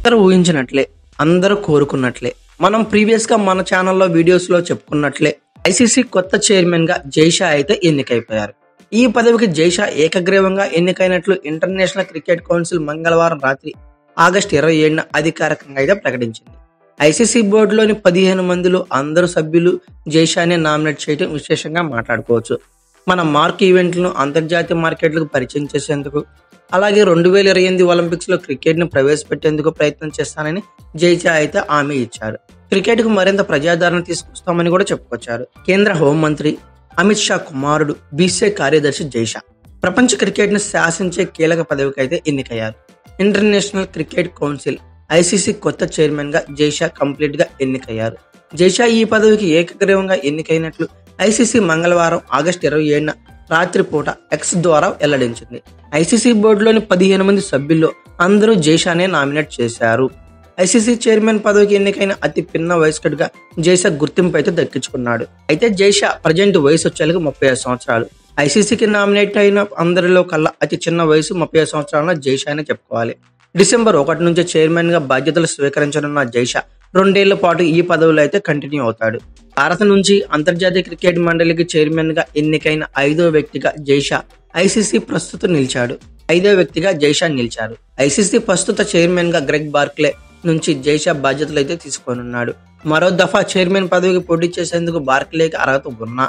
అందరూ ఊహించినట్లే, అందరూ కోరుకున్నట్లే, మనం ప్రీవియస్ గా మన ఛానల్లో వీడియోస్ లో చెప్పుకున్నట్లే ఐసీసీ కొత్త చైర్మన్ గా జైషా అయితే ఎన్నికైపోయారు. ఈ పదవికి జైషా ఏకగ్రీవంగా ఎన్నికైనట్లు ఇంటర్నేషనల్ క్రికెట్ కౌన్సిల్ మంగళవారం రాత్రి ఆగస్టు 27న అధికారికంగా అయితే ప్రకటించింది. ఐసీసీ బోర్డులోని 15 మందిలో అందరు సభ్యులు జైషానే నామినేట్ చేయడం విశేషంగా మాట్లాడుకోవచ్చు. మన మార్క్ ఈవెంట్లను అంతర్జాతీయ మార్కెట్లకు పరిచయం చేసేందుకు, అలాగే 2028 ఒలింపిక్స్ లో క్రికెట్ ను ప్రవేశపెట్టేందుకు ప్రయత్నం చేస్తానని జైషా అయితే హామీ ఇచ్చారు. క్రికెట్ కు మరింత ప్రజాదరణ తీసుకొస్తామని కూడా చెప్పుకొచ్చారు. కేంద్ర హోంమంత్రి అమిత్ షా కుమారుడు బీసీసీఐ కార్యదర్శి జైషా ప్రపంచ క్రికెట్ ను శాసించే కీలక పదవికి అయితే ఎన్నికయ్యారు. ఇంటర్నేషనల్ క్రికెట్ కౌన్సిల్ ఐసీసీ కొత్త చైర్మన్ గా జైషా కంప్లీట్ గా ఎన్నికయ్యారు. జైషా ఈ పదవికి ఏకగ్రీవంగా ఎన్నికైనట్లు ఐసీసీ మంగళవారం ఆగస్టు 27న రాత్రిపూట ఎక్స్ ద్వారా వెల్లడించింది. ఐసీసీ బోర్డులోని 15 మంది సభ్యుల్లో అందరూ జైషానే నామినేట్ చేశారు. ఐసీసీ చైర్మన్ పదవికి ఎన్నికైన అతి పిన్న వయస్కుడిగా జైషా గుర్తింపు అయితే దక్కించుకున్నాడు. అయితే జైషా ప్రజెంట్ వయసు వచ్చేందుకు 35 సంవత్సరాలు. ఐసీసీకి నామినేట్ అయిన అందరిలో కల్లా అతి చిన్న వయసు 35 సంవత్సరాల జైషా అని చెప్పుకోవాలి. డిసెంబర్ 1 నుంచి చైర్మన్ గా బాధ్యతలు స్వీకరించనున్న జైషా 2 ఏళ్ల పాటు ఈ పదవిలో అయితే కంటిన్యూ అవుతాడు. భారత నుంచి అంతర్జాతీయ క్రికెట్ మండలికి చైర్మన్ గా ఎన్నికైన 5వ వ్యక్తిగా జైషా ఐసీసీ ప్రస్తుతం నిలిచాడు. 5వ వ్యక్తిగా జైషా నిలిచారు. ఐసీసీ ప్రస్తుత చైర్మన్ గా గ్రెగ్ బార్క్లే నుంచి జైషా బాధ్యతలు అయితే తీసుకోనున్నాడు. మరో దఫా చైర్మన్ పదవికి పోటీ చేసేందుకు బార్క్లేకి అర్హత ఉన్నా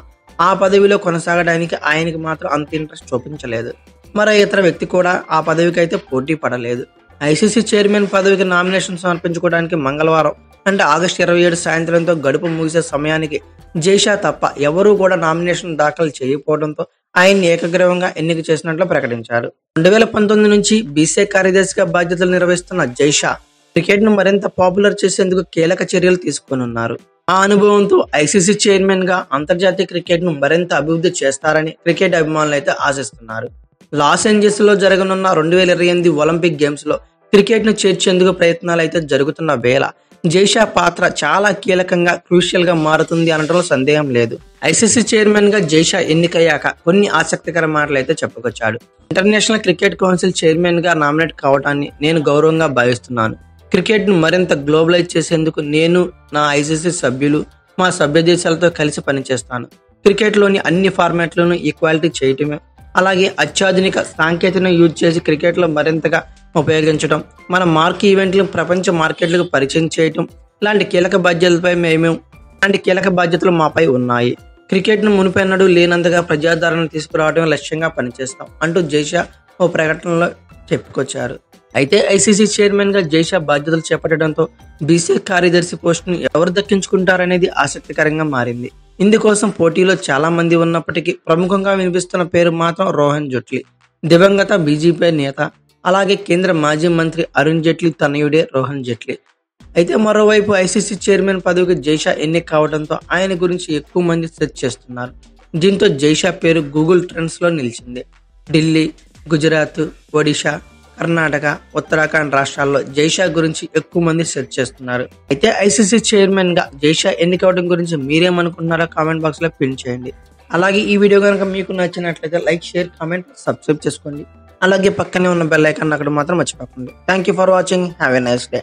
ఆ పదవిలో కొనసాగడానికి ఆయనకి మాత్రం అంత ఇంట్రెస్ట్ చూపించలేదు. మరో ఇతర వ్యక్తి కూడా ఆ పదవికి అయితే పోటీ పడలేదు. ఐసీసీ చైర్మన్ పదవికి నామినేషన్ సమర్పించుకోవడానికి మంగళవారం అంటే ఆగస్టు 27 సాయంత్రంతో గడుపు ముగిసే సమయానికి జైషా తప్ప ఎవరూ కూడా నామినేషన్ దాఖలు చేయకపోవడంతో ఆయన్ని ఏకగ్రీవంగా ఎన్నిక చేసినట్లు ప్రకటించారు. 2019 నుంచి బీసీసీఐ కార్యదర్శిగా బాధ్యతలు నిర్వహిస్తున్న జైషా క్రికెట్ ను మరింత పాపులర్ చేసేందుకు కీలక చర్యలు తీసుకున్నారు. ఆ అనుభవంతో ఐసీసీ చైర్మన్ గా అంతర్జాతీయ క్రికెట్ ను మరింత అభివృద్ధి చేస్తారని క్రికెట్ అభిమానులు అయితే ఆశిస్తున్నారు. లాస్ ఏంజల్స్ లో జరగనున్న 2028 ఒలింపిక్ గేమ్స్ లో క్రికెట్ ను చేర్చేందుకు ప్రయత్నాలు అయితే జరుగుతున్న వేళ జైషా పాత్ర చాలా కీలకంగా క్రూషియల్ గా మారుతుంది అనడంలో సందేహం లేదు. ఐసీసీ చైర్మన్ గా జైషా ఎన్నికయ్యాక కొన్ని ఆసక్తికర మాటలు అయితే చెప్పుకొచ్చాడు. ఇంటర్నేషనల్ క్రికెట్ కౌన్సిల్ చైర్మన్ గా నామినేట్ కావడాన్ని నేను గౌరవంగా భావిస్తున్నాను. క్రికెట్ ను మరింత గ్లోబలైజ్ చేసేందుకు నేను, నా ఐసీసీ సభ్యులు, మా సభ్య దేశాలతో కలిసి పనిచేస్తాను. క్రికెట్ లోని అన్ని ఫార్మాట్లను ఈక్వాలిటీ చేయటమే, అలాగే అత్యాధునిక సాంకేతికతను యూజ్ చేసి క్రికెట్ లో మరింతగా ఉపయోగించడం, మన మార్క్ ఈవెంట్లను ప్రపంచ మార్కెట్లకు పరిచయం చేయటం లాంటి కీలక బాధ్యతలు మాపై ఉన్నాయి. క్రికెట్ ను మునిపెన్నడూ లేనంతగా ప్రజాదరణ తీసుకురావడం లక్ష్యంగా పనిచేస్తాం అంటూ జైషా ఓ ప్రకటనలో చెప్పుకొచ్చారు. అయితే ఐసీసీ చైర్మన్ గా జైషా బాధ్యతలు చేపట్టడంతో బీసీసీఐ కార్యదర్శి పోస్టును ఎవరు దక్కించుకుంటారనేది ఆసక్తికరంగా మారింది. ఇందుకోసం పోటీలో చాలా మంది ఉన్నప్పటికీ ప్రముఖంగా వినిపిస్తున్న పేరు మాత్రం రోహన్ జైట్లీ, దివంగత బీజేపీ నేత, అలాగే కేంద్ర మాజీ మంత్రి అరుణ్ జైట్లీ తనయుడే రోహన్ జైట్లీ. అయితే మరోవైపు ఐసీసీ చైర్మన్ పదవికి జైషా ఎన్నిక కావడంతో ఆయన గురించి ఎక్కువ మంది సెర్చ్ చేస్తున్నారు. దీంతో జైషా పేరు గూగుల్ ట్రెండ్స్ లో నిలిచింది. ఢిల్లీ, గుజరాత్, ఒడిషా, కర్ణాటక, ఉత్తరాఖండ్ రాష్ట్రాల్లో జైషా గురించి ఎక్కువ మంది సెర్చ్ చేస్తున్నారు. అయితే ఐసీసీ చైర్మన్ గా జైషా ఎన్నికవడం గురించి మీరేమనుకుంటున్నారో కామెంట్ బాక్స్ లో పిన్ చేయండి. అలాగే ఈ వీడియో కనుక మీకు నచ్చినట్లయితే లైక్, షేర్, కామెంట్, సబ్స్క్రైబ్ చేసుకోండి. అలాగే పక్కనే ఉన్న బెల్ ఐకాన్ అక్కడ మాత్రం మర్చిపోకండి. Thank you for watching. Have a nice day.